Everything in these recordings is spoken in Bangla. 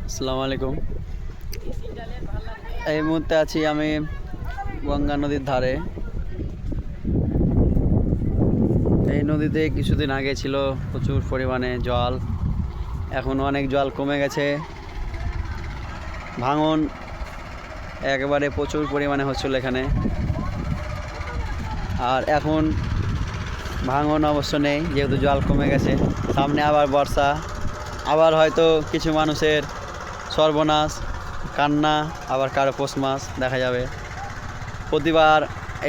আসসালামু আলাইকুম। এই মুহূর্তে আছি আমি গঙ্গা নদীর ধারে। এই নদীতে কিছুদিন আগে ছিল প্রচুর পরিমাণে জল, এখন অনেক জল কমে গেছে। ভাঙন একেবারে প্রচুর পরিমাণে হচ্ছিল এখানে, আর এখন ভাঙন অবশ্য নেই যেহেতু জল কমে গেছে। সামনে আবার বর্ষা, আবার হয়তো কিছু মানুষের সর্বনাশ, কান্না, আবার কারো পৌষ মাস দেখা যাবে। প্রতিবার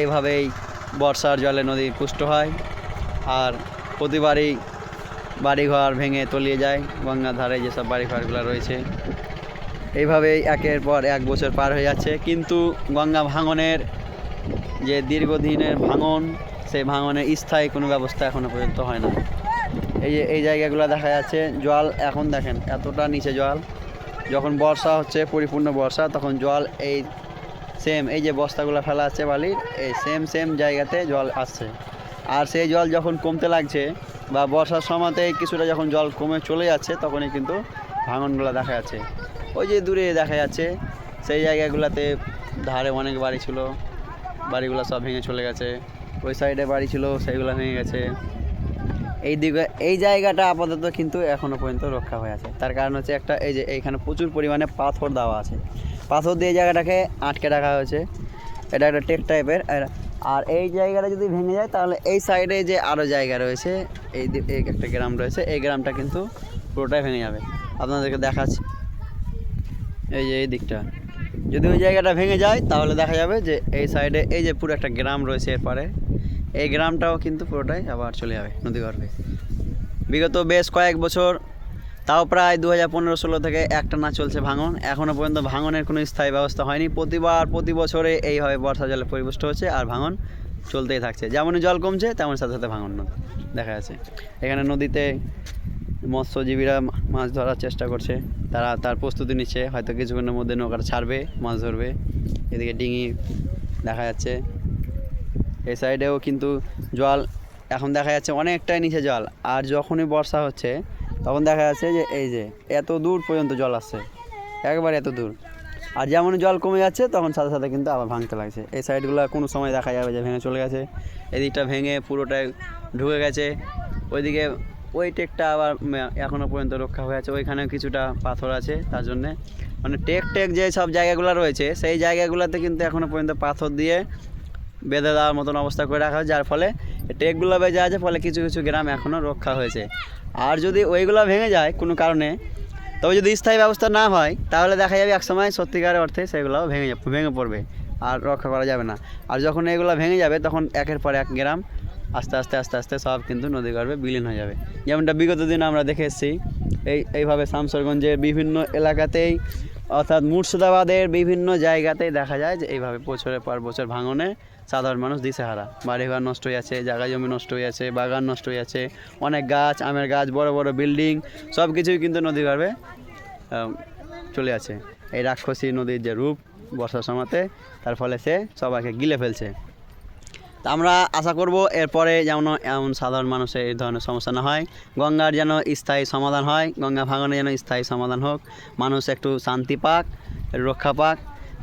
এইভাবেই বর্ষার জলে নদী পুষ্ট হয়, আর প্রতিবারই বাড়িঘর ভেঙে তলিয়ে যায়। গঙ্গার ধারে যেসব বাড়িঘরগুলো রয়েছে, এইভাবেই একের পর এক বছর পার হয়ে যাচ্ছে, কিন্তু গঙ্গা ভাঙনের যে দীর্ঘদিনের ভাঙন, সেই ভাঙনের স্থায়ী কোনো ব্যবস্থা এখনও পর্যন্ত হয় না। এই জায়গাগুলো দেখা যাচ্ছে জল, এখন দেখেন এতটা নিচে জল। যখন বর্ষা হচ্ছে, পরিপূর্ণ বর্ষা, তখন জল এই যে বস্তাগুলো ফেলা আছে বালির, এই সেম জায়গাতে জল আসছে। আর সেই জল যখন কমতে লাগছে বা বর্ষার সময়তে কিছুটা যখন জল কমে চলে যাচ্ছে, তখনই কিন্তু ভাঙনগুলো দেখা যাচ্ছে। ওই যে দূরে দেখা যাচ্ছে সেই জায়গাগুলোতে ধারে অনেক বাড়ি ছিল, বাড়িগুলো সব ভেঙে চলে গেছে। ওই সাইডে বাড়ি ছিল, সেইগুলো ভেঙে গেছে। এই জায়গাটা আপাতত কিন্তু এখনও পর্যন্ত রক্ষা হয়ে আছে। তার কারণ হচ্ছে একটা, এই যে এইখানে প্রচুর পরিমাণে পাথর দেওয়া আছে, পাথর দিয়ে জায়গাটাকে আটকে রাখা হয়েছে। এটা একটা টেক টাইপের। আর এই জায়গাটা যদি ভেঙে যায়, তাহলে এই সাইডে যে আরও জায়গা রয়েছে, এই একটা গ্রাম রয়েছে, এই গ্রামটা কিন্তু পুরোটাই ভেঙে যাবে। আপনাদেরকে দেখাচ্ছি, এই যে এই দিকটা যদি ওই জায়গাটা ভেঙে যায়, তাহলে দেখা যাবে যে এই সাইডে এই যে পুরো একটা গ্রাম রয়েছে, এরপরে এই গ্রামটাও কিন্তু পুরোটাই আবার চলে যাবে নদীগর্ভে। বিগত বেশ কয়েক বছর, তাও প্রায় 2015-16 থেকে একটানা চলছে ভাঙন। এখনও পর্যন্ত ভাঙনের কোনো স্থায়ী ব্যবস্থা হয়নি। প্রতি বছরে এইভাবে বর্ষা জলে পরিপুষ্ট হচ্ছে, আর ভাঙন চলতেই থাকছে। যেমনই জল কমছে, তেমন সাথে সাথে ভাঙন দেখা যাচ্ছে। এখানে নদীতে মৎস্যজীবীরা মাছ ধরার চেষ্টা করছে, তারা তার প্রস্তুতি নিচ্ছে, হয়তো কিছুক্ষণের মধ্যে নৌকাটা ছাড়বে, মাছ ধরবে। এদিকে ডিঙি দেখা যাচ্ছে। এই সাইডেও কিন্তু জল এখন দেখা যাচ্ছে অনেকটাই নিচে জল। আর যখনই বর্ষা হচ্ছে, তখন দেখা যাচ্ছে যে এই যে এত দূর পর্যন্ত জল আসছে, একবারে এত দূর। আর যেমন জল কমে যাচ্ছে, তখন সাথে সাথে কিন্তু আবার ভাঙতে লাগছে। এই সাইডগুলো কোনো সময় দেখা যাবে যে ভেঙে চলে গেছে, এদিকটা ভেঙে পুরোটাই ঢুকে গেছে। ওইদিকে ওই টেকটা আবার এখনও পর্যন্ত রক্ষা হয়ে আছে, ওইখানেও কিছুটা পাথর আছে। তার জন্যে মানে টেক যে সব জায়গাগুলো রয়েছে, সেই জায়গাগুলোতে কিন্তু এখনও পর্যন্ত পাথর দিয়ে বেঁধে দেওয়ার মতন অবস্থা করে রাখা হয়, যার ফলে টেকগুলো বেজে আছে, ফলে কিছু কিছু গ্রাম এখনও রক্ষা হয়েছে। আর যদি ওইগুলো ভেঙে যায় কোনো কারণে, তবে যদি স্থায়ী ব্যবস্থা না হয়, তাহলে দেখা যাবে একসময় সত্যিকারের অর্থে সেগুলো ভেঙে পড়বে, আর রক্ষা করা যাবে না। আর যখন এগুলো ভেঙে যাবে, তখন একের পর এক গ্রাম আস্তে আস্তে সব কিন্তু নদীগর্ভে বিলীন হয়ে যাবে। যেমনটা বিগত দিনে আমরা দেখে এসেছি। এইভাবে শামসরগঞ্জের বিভিন্ন এলাকাতেই, অর্থাৎ মুর্শিদাবাদের বিভিন্ন জায়গাতেই দেখা যায় যে এইভাবে বছরের পর বছর ভাঙনে সাধারণ মানুষ দিশেহারা। বাড়িঘর নষ্ট হয়ে আছে, জায়গা জমি নষ্ট হয়ে আছে, বাগান নষ্ট হয়ে আছে, অনেক গাছ, আমের গাছ, বড় বড় বিল্ডিং, সব কিছুই কিন্তু নদীগর্ভে চলে আছে। এই রাক্ষসী নদীর যে রূপ বর্ষার সময়তে, তার ফলে সে সবাইকে গিলে ফেলছে। তা আমরা আশা করব এরপরে যেমন এমন সাধারণ মানুষের এই ধরনের সমস্যা না হয়, গঙ্গার যেন স্থায়ী সমাধান হয়, গঙ্গা ভাঙনে যেন স্থায়ী সমাধান হোক, মানুষ একটু শান্তি পাক, রক্ষা পাক,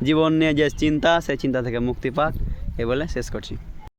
জীবন নিয়ে যে চিন্তা, সেই চিন্তা থেকে মুক্তি পাক, এই বলে শেষ করছি।